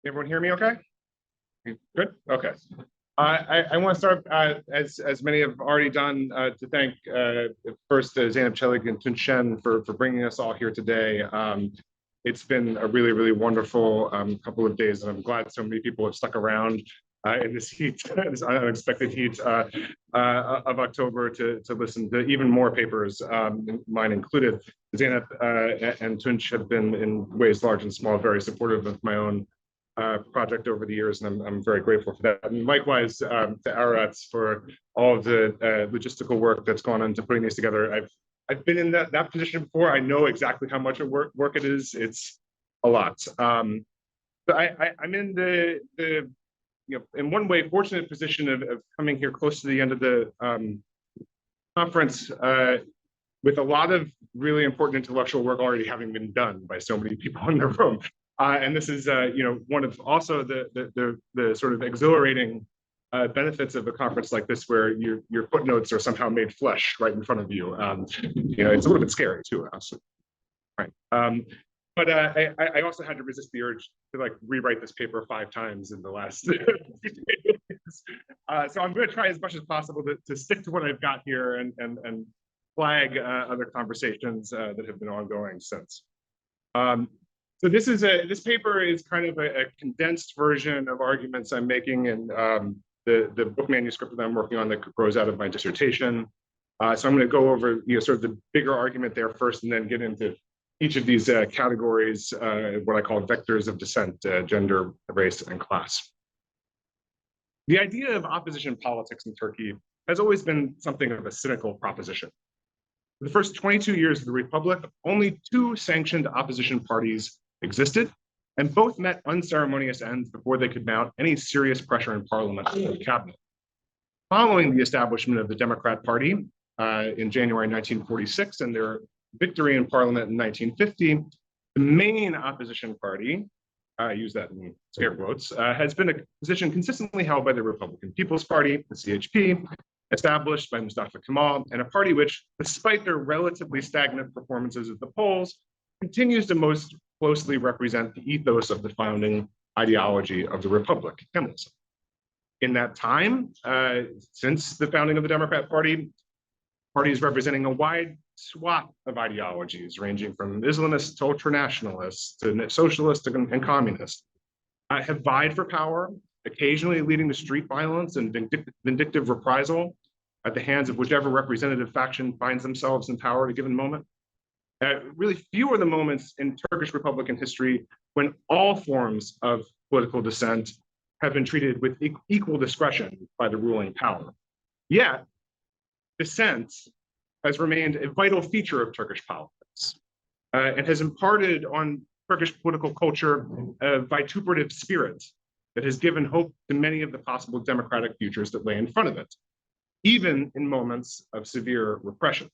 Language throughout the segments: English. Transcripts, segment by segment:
Everyone hear me okay? Good? Okay. I want to start, as many have already done, to thank first Zeynep Çelik and Tunç Şen for bringing us all here today. It's been a really, really wonderful couple of days, and I'm glad so many people have stuck around in this heat, this unexpected heat of October to listen to even more papers, mine included. Zeynep and Tunç have been, in ways large and small, very supportive of my own project over the years, and I'm very grateful for that. And likewise to Arats for all of the logistical work that's gone into putting these together. I've been in that position before. I know exactly how much work it is. It's a lot. So I'm in the in one way fortunate position of coming here close to the end of the conference with a lot of really important intellectual work already having been done by so many people in the room. And this is, one of also the sort of exhilarating benefits of a conference like this, where your footnotes are somehow made flesh right in front of you. It's a little bit scary too, honestly. Right. But I also had to resist the urge to rewrite this paper 5 times in the last few days. So I'm going to try as much as possible to stick to what I've got here and flag other conversations that have been ongoing since. So this paper is kind of a condensed version of arguments I'm making in the book manuscript that I'm working on that grows out of my dissertation. So I'm going to go over sort of the bigger argument there first, and then get into each of these categories, what I call vectors of dissent: gender, race, and class. The idea of opposition politics in Turkey has always been something of a cynical proposition. For the first 22 years of the Republic, only 2 sanctioned opposition parties existed, and both met unceremonious ends before they could mount any serious pressure in Parliament or the cabinet. Following the establishment of the Democrat Party in January 1946 and their victory in Parliament in 1950, the main opposition party, I use that in scare quotes, has been a position consistently held by the Republican People's Party, the CHP, established by Mustafa Kemal, and a party which, despite their relatively stagnant performances at the polls, continues to most closely represent the ethos of the founding ideology of the Republic, Kemalism. In that time, since the founding of the Democrat Party, parties representing a wide swath of ideologies, ranging from Islamists to ultranationalists to socialists and communists, have vied for power, occasionally leading to street violence and vindictive reprisal at the hands of whichever representative faction finds themselves in power at a given moment. Really few are the moments in Turkish Republican history when all forms of political dissent have been treated with equal discretion by the ruling power. Yet, dissent has remained a vital feature of Turkish politics and has imparted on Turkish political culture a vituperative spirit that has given hope to many of the possible democratic futures that lay in front of it, even in moments of severe repression.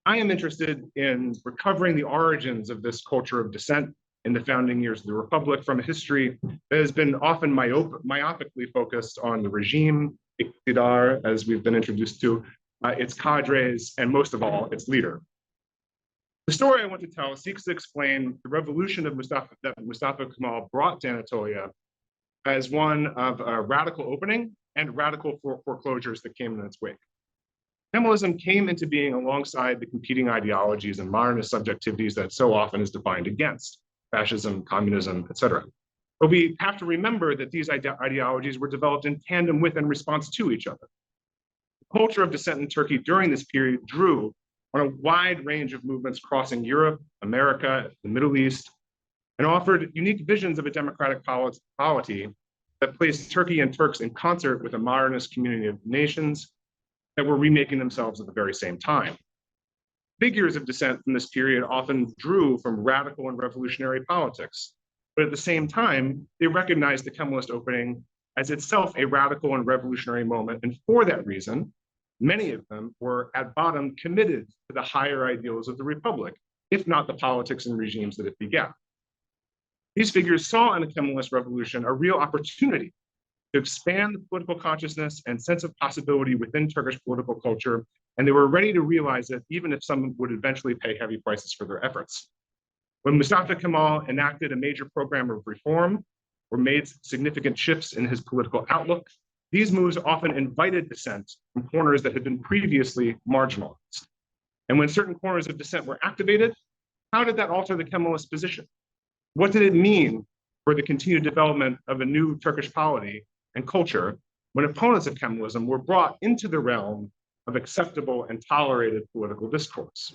I am interested in recovering the origins of this culture of dissent in the founding years of the Republic from a history that has been often myopically focused on the regime, iktidar, as we've been introduced to, its cadres, and most of all, its leader. The story I want to tell seeks to explain the revolution of Mustafa Kemal brought to Anatolia as one of a radical opening and radical foreclosures that came in its wake. Kemalism came into being alongside the competing ideologies and modernist subjectivities that so often is defined against: fascism, communism, etc. But we have to remember that these ideologies were developed in tandem with and response to each other. The culture of dissent in Turkey during this period drew on a wide range of movements crossing Europe, America, the Middle East, and offered unique visions of a democratic polity that placed Turkey and Turks in concert with a modernist community of nations that were remaking themselves at the very same time. Figures of dissent from this period often drew from radical and revolutionary politics, but at the same time, they recognized the Kemalist opening as itself a radical and revolutionary moment, and for that reason, many of them were at bottom committed to the higher ideals of the Republic, if not the politics and regimes that it begat. These figures saw in the Kemalist revolution a real opportunity to expand the political consciousness and sense of possibility within Turkish political culture, and they were ready to realize it, even if some would eventually pay heavy prices for their efforts. When Mustafa Kemal enacted a major program of reform, or made significant shifts in his political outlook, these moves often invited dissent from corners that had been previously marginalized. And when certain corners of dissent were activated, how did that alter the Kemalist position? What did it mean for the continued development of a new Turkish polity and culture when opponents of Kemalism were brought into the realm of acceptable and tolerated political discourse?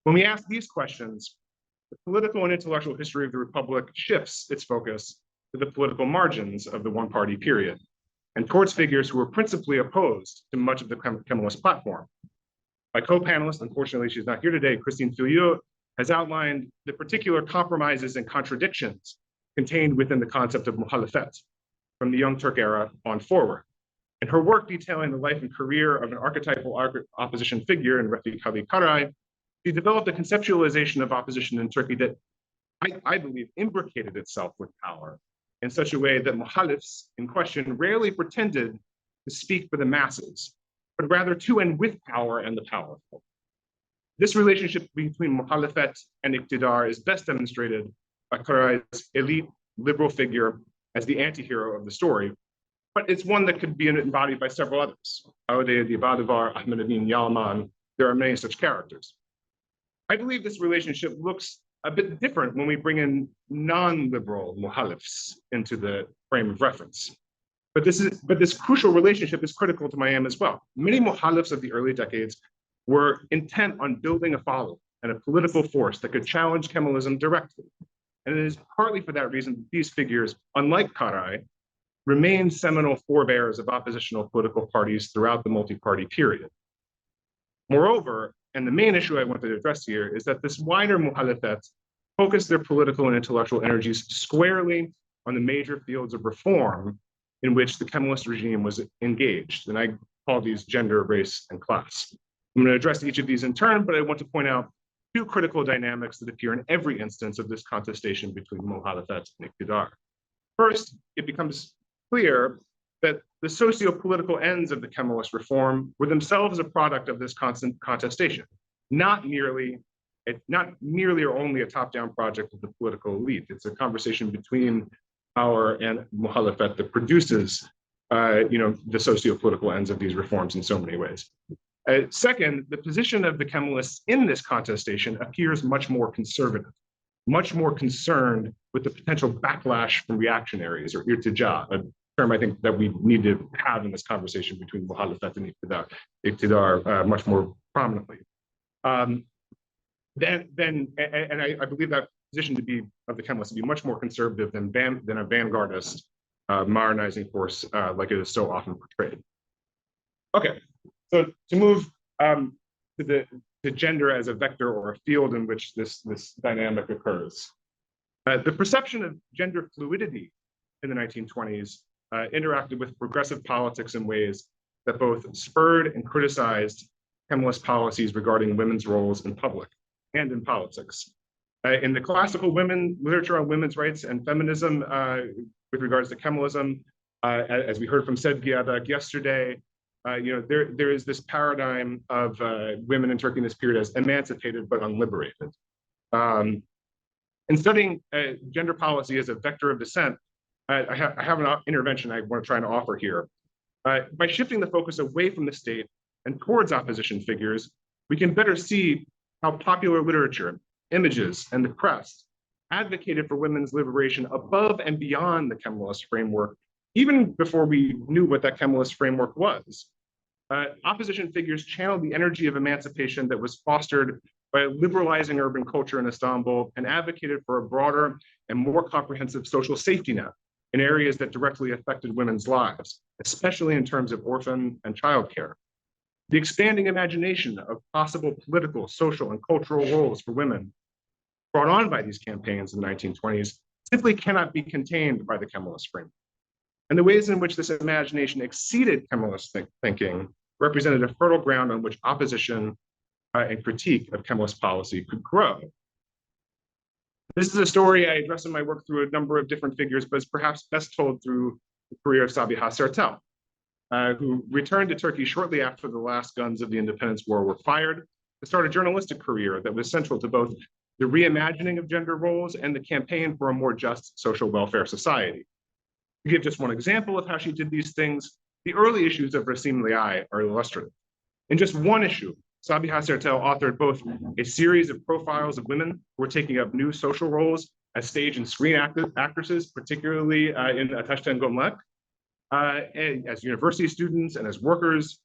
When we ask these questions, the political and intellectual history of the Republic shifts its focus to the political margins of the one-party period and towards figures who were principally opposed to much of the Kemalist platform. My co-panelist, unfortunately she's not here today, Christine Filiot, has outlined the particular compromises and contradictions contained within the concept of muhalefet from the Young Turk era on forward. In her work detailing the life and career of an archetypal opposition figure in Refik Halit Karay, she developed a conceptualization of opposition in Turkey that I believe imbricated itself with power in such a way that muhalifs in question rarely pretended to speak for the masses, but rather to and with power and the powerful. This relationship between muhalefet and iqtidar is best demonstrated by Karay's elite liberal figure as the anti-hero of the story, but it's one that could be embodied by several others. Aodeh Dibadivar, Ahmed Amin Yalman, there are many such characters. I believe this relationship looks a bit different when we bring in non-liberal muhalifs into the frame of reference. But this crucial relationship is critical to Miami as well. Many muhalifs of the early decades were intent on building a following and a political force that could challenge Kemalism directly. And it is partly for that reason that these figures, unlike Karay, remain seminal forebears of oppositional political parties throughout the multi-party period. Moreover, and the main issue I want to address here is that this wider muhalefet focused their political and intellectual energies squarely on the major fields of reform in which the Kemalist regime was engaged. And I call these gender, race, and class. I'm going to address each of these in turn, but I want to point out two critical dynamics that appear in every instance of this contestation between muhalefet and iqtidar. First, it becomes clear that the socio-political ends of the Kemalist reform were themselves a product of this constant contestation, not merely or only a top-down project of the political elite. It's a conversation between power and muhalefet that produces the socio-political ends of these reforms in so many ways. Second, the position of the Kemalists in this contestation appears much more conservative, much more concerned with the potential backlash from reactionaries or irtija, a term I think that we need to have in this conversation between muhalefet and iqtidar much more prominently. I believe that position of the Kemalists to be much more conservative than a vanguardist modernizing force like it is so often portrayed. Okay, so to move to gender as a vector or a field in which this dynamic occurs. The perception of gender fluidity in the 1920s interacted with progressive politics in ways that both spurred and criticized Kemalist policies regarding women's roles in public and in politics. In the classical literature on women's rights and feminism with regards to Kemalism, as we heard from Sevgi Adak yesterday, there is this paradigm of women in Turkey in this period as emancipated but unliberated. In studying gender policy as a vector of dissent, I have an intervention I want to try to offer here. By shifting the focus away from the state and towards opposition figures, we can better see how popular literature, images, and the press advocated for women's liberation above and beyond the Kemalist framework, even before we knew what that Kemalist framework was. Opposition figures channeled the energy of emancipation that was fostered by a liberalizing urban culture in Istanbul and advocated for a broader and more comprehensive social safety net in areas that directly affected women's lives, especially in terms of orphan and childcare. The expanding imagination of possible political, social, and cultural roles for women brought on by these campaigns in the 1920s simply cannot be contained by the Kemalist framework. And the ways in which this imagination exceeded Kemalist thinking represented a fertile ground on which opposition and critique of Kemalist policy could grow. This is a story I address in my work through a number of different figures, but it's perhaps best told through the career of Sabiha Sertel, who returned to Turkey shortly after the last guns of the independence war were fired to start a journalistic career that was central to both the reimagining of gender roles and the campaign for a more just social welfare society. To give just one example of how she did these things, the early issues of Racine Liai are illustrative. In just one issue, Sabiha Sertel authored both a series of profiles of women who were taking up new social roles as stage and screen actresses, particularly in Atashten Gomlek, as university students and as workers,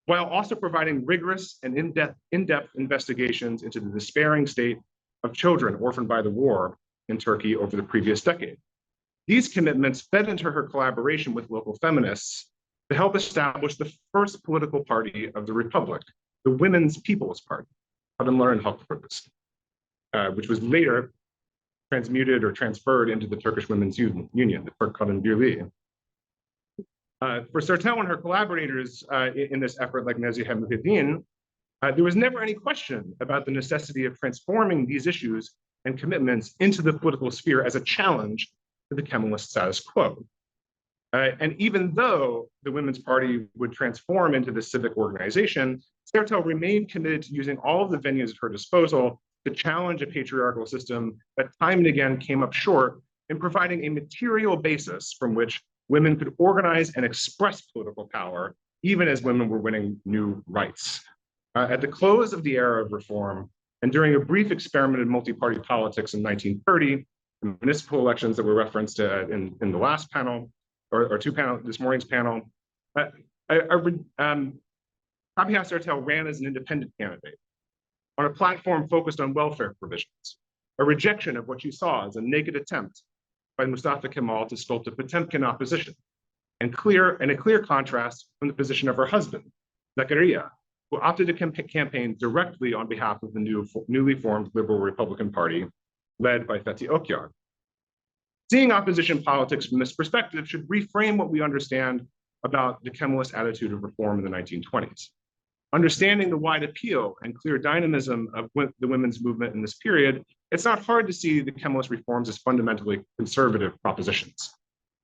while also providing rigorous and in-depth investigations into the despairing state of children orphaned by the war in Turkey over the previous decade. These commitments fed into her collaboration with local feminists to help establish the first political party of the Republic, the Women's People's Party, Kadınların Halk Partisi, which was later transmuted or transferred into the Turkish Women's Union, the Türk Kadın Birliği. For Sertel and her collaborators in this effort, like Nezihe Muhyiddin, there was never any question about the necessity of transforming these issues and commitments into the political sphere as a challenge to the Kemalist status quo. And even though the Women's Party would transform into this civic organization, Sertel remained committed to using all of the venues at her disposal to challenge a patriarchal system that time and again came up short in providing a material basis from which women could organize and express political power, even as women were winning new rights. At the close of the era of reform, and during a brief experiment in multi-party politics in 1930, the municipal elections that were referenced in the last panel, or this morning's panel, Sabiha Sertel ran as an independent candidate on a platform focused on welfare provisions, a rejection of what she saw as a naked attempt by Mustafa Kemal to sculpt a Potemkin opposition, and a clear contrast from the position of her husband, Zakaria, who opted to campaign directly on behalf of the newly formed Liberal Republican Party, led by Fethi Okyar. Seeing opposition politics from this perspective should reframe what we understand about the Kemalist attitude of reform in the 1920s. Understanding the wide appeal and clear dynamism of the women's movement in this period, it's not hard to see the Kemalist reforms as fundamentally conservative propositions.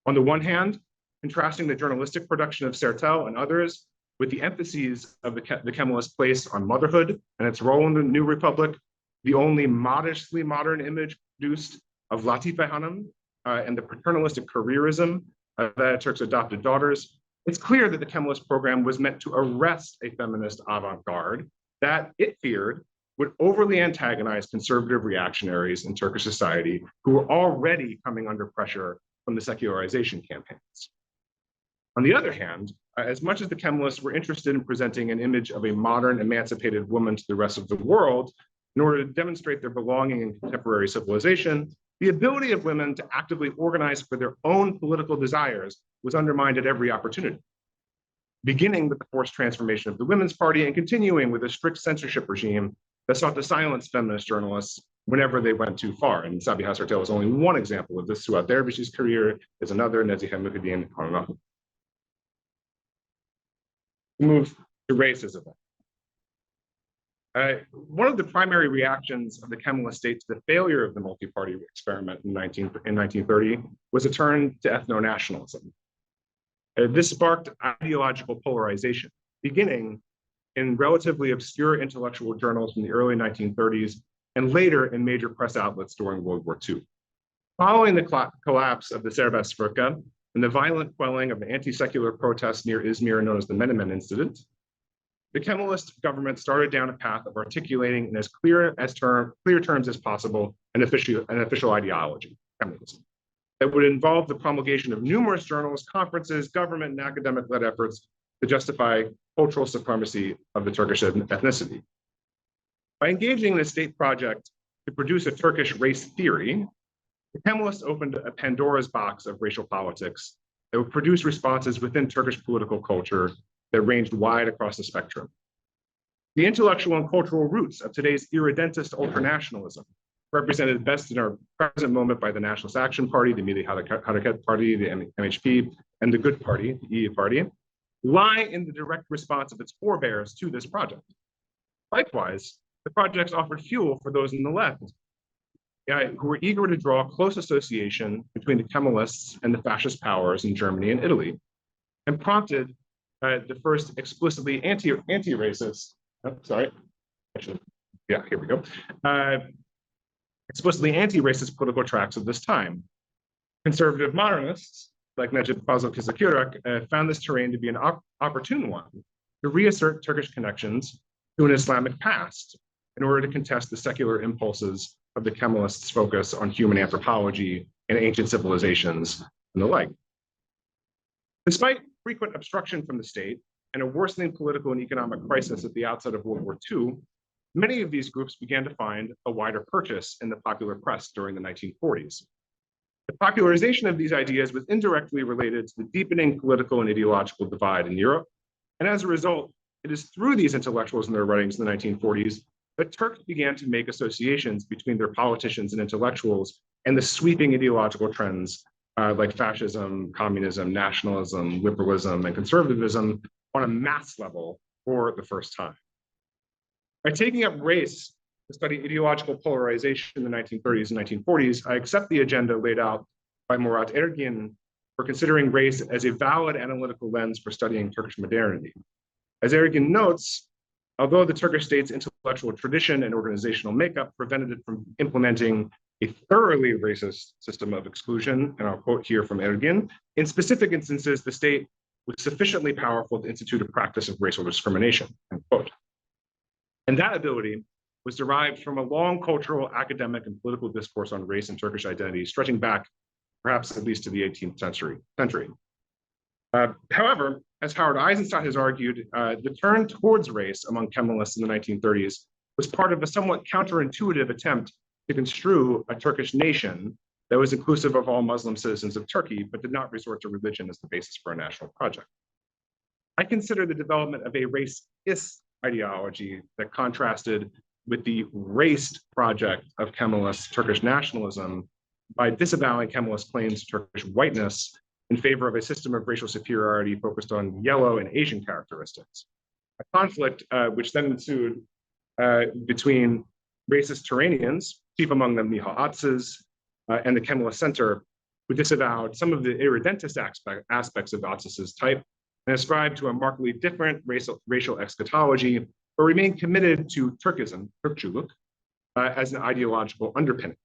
On the one hand, contrasting the journalistic production of Sertel and others with the emphases of the Kemalist place on motherhood and its role in the new republic, the only modestly modern image produced of Latife Hanım and the paternalistic careerism of Ataturk's adopted daughters, it's clear that the Kemalist program was meant to arrest a feminist avant-garde that it feared would overly antagonize conservative reactionaries in Turkish society who were already coming under pressure from the secularization campaigns. On the other hand, as much as the Kemalists were interested in presenting an image of a modern, emancipated woman to the rest of the world, in order to demonstrate their belonging in contemporary civilization, the ability of women to actively organize for their own political desires was undermined at every opportunity, beginning with the forced transformation of the Women's Party and continuing with a strict censorship regime that sought to silence feminist journalists whenever they went too far. And Sabiha Sertel is only one example of this. Suat Dervish's career is another, Nezihe Muhyiddin, on and on. Move to racism. One of the primary reactions of the Kemalist state to the failure of the multi-party experiment in 1930 was a turn to ethno-nationalism. This sparked ideological polarization, beginning in relatively obscure intellectual journals from the early 1930s and later in major press outlets during World War II. Following the collapse of the Serbest Frka and the violent quelling of the anti-secular protests near Izmir known as the Menemen Incident, the Kemalist government started down a path of articulating in as clear terms as possible an official ideology, Kemalism, that would involve the promulgation of numerous journals, conferences, government, and academic-led efforts to justify cultural supremacy of the Turkish ethnicity. By engaging in a state project to produce a Turkish race theory, the Kemalists opened a Pandora's box of racial politics that would produce responses within Turkish political culture that ranged wide across the spectrum. The intellectual and cultural roots of today's irredentist ultranationalism, represented best in our present moment by the Nationalist Action Party, the Milli Hareket Party, the MHP, and the Good Party, the EE Party, lie in the direct response of its forebears to this project. Likewise, the projects offered fuel for those in the left, who were eager to draw close association between the Kemalists and the fascist powers in Germany and Italy, and prompted the first explicitly anti-racist, explicitly anti-racist political tracks of this time. Conservative modernists, like Necip Fazıl-Kısakürek, found this terrain to be an opportune one to reassert Turkish connections to an Islamic past in order to contest the secular impulses of the Kemalists' focus on human anthropology and ancient civilizations and the like. Despite frequent obstruction from the state and a worsening political and economic crisis at the outset of World War II, many of these groups began to find a wider purchase in the popular press during the 1940s. The popularization of these ideas was indirectly related to the deepening political and ideological divide in Europe, and as a result, it is through these intellectuals and their writings in the 1940s that Turks began to make associations between their politicians and intellectuals and the sweeping ideological trends like fascism, communism, nationalism, liberalism, and conservatism on a mass level for the first time. By taking up race to study ideological polarization in the 1930s and 1940s, I accept the agenda laid out by Murat Ergin for considering race as a valid analytical lens for studying Turkish modernity. As Ergin notes, although the Turkish state's intellectual tradition and organizational makeup prevented it from implementing a thoroughly racist system of exclusion, and I'll quote here from Ergin, in specific instances, the state was sufficiently powerful to institute a practice of racial discrimination, end quote. And that ability was derived from a long cultural, academic, and political discourse on race and Turkish identity, stretching back perhaps at least to the 18th century. However, as Howard Eisenstadt has argued, the turn towards race among Kemalists in the 1930s was part of a somewhat counterintuitive attempt to construe a Turkish nation that was inclusive of all Muslim citizens of Turkey, but did not resort to religion as the basis for a national project. I consider the development of a racist ideology that contrasted with the raced project of Kemalist Turkish nationalism by disavowing Kemalist claims to Turkish whiteness in favor of a system of racial superiority focused on yellow and Asian characteristics. A conflict which then ensued between racist Turanians, chief among them Miha Atsız, and the Kemalist Center, who disavowed some of the irredentist aspects of Atsız's type and ascribed to a markedly different racial eschatology, but remained committed to Turkism, Türkçülük, as an ideological underpinning.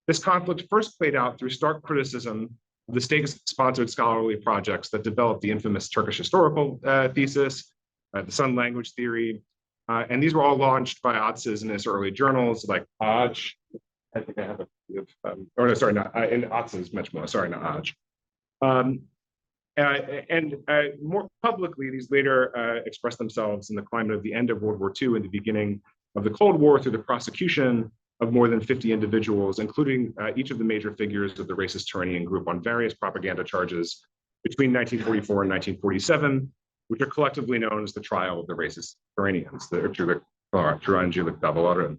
This conflict first played out through stark criticism of the state-sponsored scholarly projects that developed the infamous Turkish historical thesis, the Sun language theory, and these were all launched by Atsız in his early journals like Aj. I think I have a, or no, sorry, not in Atsız Mecmua, sorry, not Aj. And more publicly, these later expressed themselves in the climate of the end of World War II and the beginning of the Cold War through the prosecution of more than 50 individuals, including each of the major figures of the racist Turanian group on various propaganda charges between 1944 and 1947, which are collectively known as the trial of the racist Turanians, the Turancılık Davaları.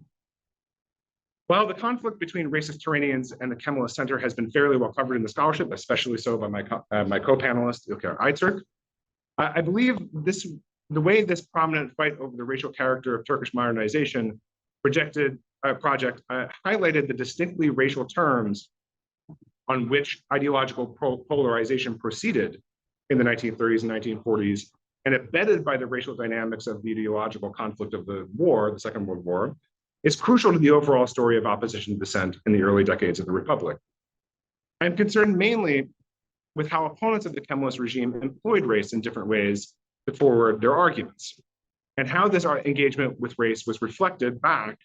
While the conflict between racist Turanians and the Kemalist Center has been fairly well covered in the scholarship, especially so by my co-panelist, İlker Aytürk, I believe the way this prominent fight over the racial character of Turkish modernization project highlighted the distinctly racial terms on which ideological polarization proceeded in the 1930s and 1940s, and embedded by the racial dynamics of the ideological conflict of the war, the Second World War, is crucial to the overall story of opposition to dissent in the early decades of the Republic. I'm concerned mainly with how opponents of the Kemalist regime employed race in different ways to forward their arguments, and how this engagement with race was reflected back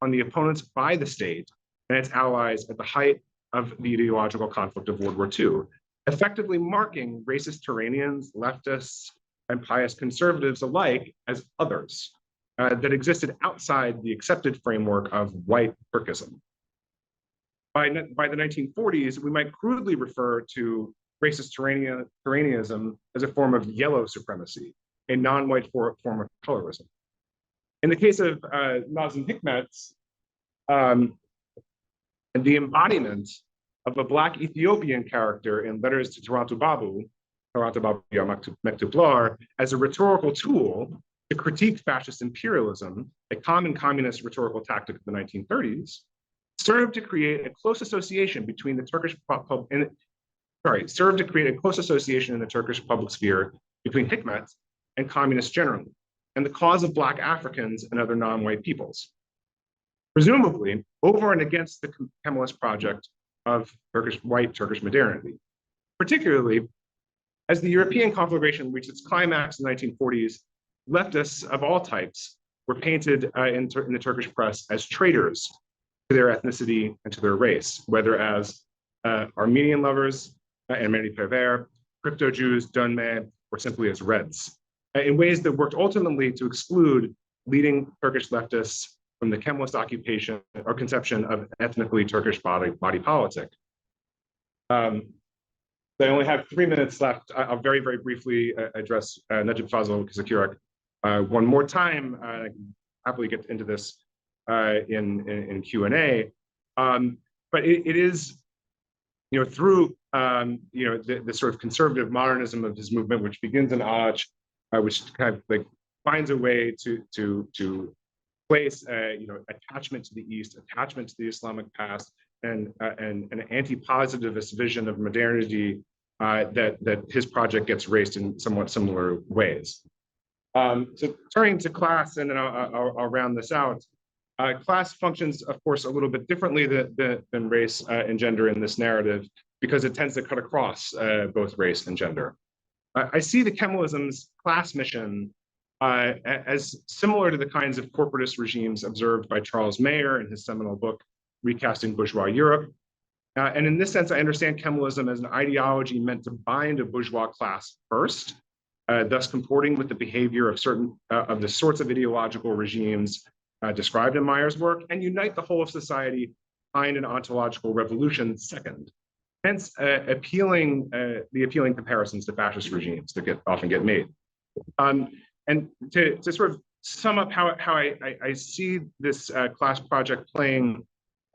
on the opponents by the state and its allies at the height of the ideological conflict of World War II, effectively marking racist Turanians, leftists, and pious conservatives alike as others that existed outside the accepted framework of white Turkism. By the 1940s, we might crudely refer to racist Turanianism as a form of yellow supremacy, a non-white form of colorism. In the case of Nazım Hikmet's, the embodiment of a Black Ethiopian character in Letters to Toronto Babu Mektuplar, as a rhetorical tool to critique fascist imperialism, a common communist rhetorical tactic of the 1930s, served to create a close association between the served to create a close association in the Turkish public sphere between Hikmet and communists generally, and the cause of Black Africans and other non-white peoples. Presumably, over and against the Kemalist project of white Turkish modernity. particularly as the European conflagration reached its climax in the 1940s, leftists of all types were painted in the Turkish press as traitors to their ethnicity and to their race, whether as Armenian lovers and MERIP, crypto Jews, Dönme, or simply as Reds, in ways that worked ultimately to exclude leading Turkish leftists from the Kemalist occupation or conception of ethnically Turkish body politic. I only have 3 minutes left. I'll very, very briefly address Necip Fazıl Kızılkırak one more time. I can happily get into this in Q&A. But it is, through the sort of conservative modernism of his movement, which begins in Ağaç, which kind of like finds a way to place attachment to the East, attachment to the Islamic past, and an anti-positivist vision of modernity that his project gets raised in somewhat similar ways. So turning to class, and then I'll round this out. Class functions, of course, a little bit differently than race and gender in this narrative, because it tends to cut across both race and gender. I see the Kemalism's class mission as similar to the kinds of corporatist regimes observed by Charles Mayer in his seminal book, Recasting Bourgeois Europe. And in this sense, I understand Kemalism as an ideology meant to bind a bourgeois class first, thus comporting with the behavior of certain of the sorts of ideological regimes described in Mayer's work, and unite the whole of society behind an ontological revolution second. Hence, the appealing comparisons to fascist regimes that often get made. And to sort of sum up how I see this class project playing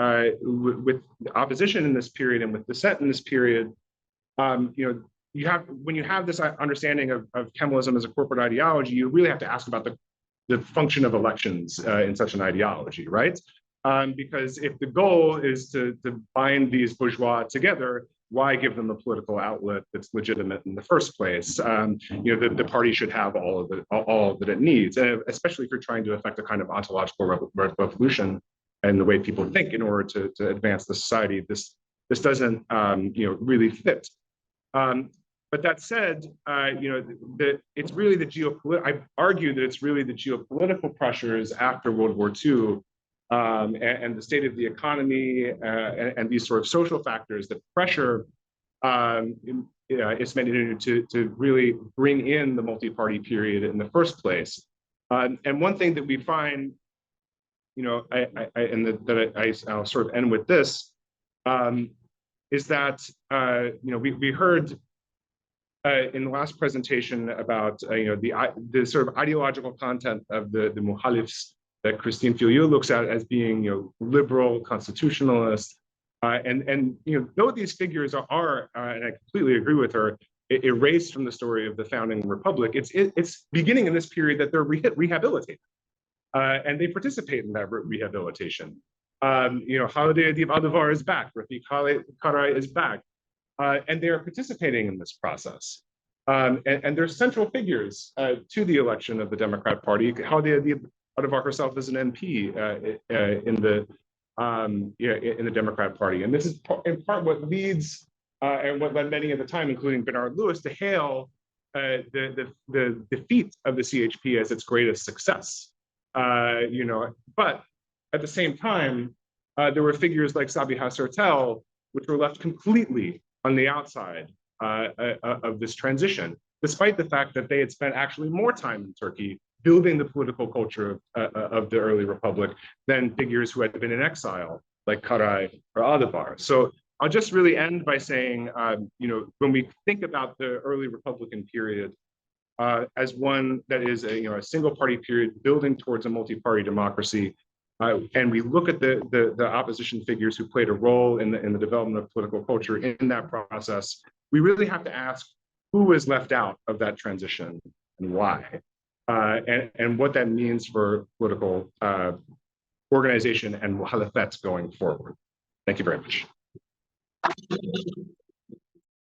with opposition in this period and with dissent in this period, when you have this understanding of Kemalism as a corporate ideology, you really have to ask about the function of elections in such an ideology, right? Because if the goal is to bind these bourgeois together, why give them a political outlet that's legitimate in the first place? The party should have all that it needs, especially if you're trying to effect a kind of ontological revolution and the way people think in order to advance the society. This doesn't really fit. But that said, it's really I argue that it's really the geopolitical pressures after World War II and the state of the economy and these sort of social factors that pressure Ismail to really bring in the multi-party period in the first place. And one thing that we find, I'll sort of end with this, is that we heard in the last presentation about the sort of ideological content of the muhalifs that Christine Filiu looks at as being liberal, constitutionalist, and though these figures are and I completely agree with her, erased from the story of the founding republic, it's beginning in this period that they're rehabilitated, and they participate in that rehabilitation. Haliday Adib Adıvar is back, Rafiq Karay is back, and they are participating in this process. And they're central figures to the election of the Democrat Party. Haliday Adib Adıvar herself is an MP in the Democrat Party, and this is in part what leads and what led many at the time, including Bernard Lewis, to hail the defeat of the CHP as its greatest success. But at the same time, there were figures like Sabiha Sertel, which were left completely on the outside of this transition, despite the fact that they had spent actually more time in Turkey building the political culture of the early republic than figures who had been in exile, like Karay or Adıvar. So I'll just really end by saying, when we think about the early Republican period as one that is a single party period building towards a multi-party democracy, and we look at the opposition figures who played a role in the development of political culture in that process, we really have to ask who was left out of that transition and why, and what that means for political organization and muhalafat going forward. Thank you very much.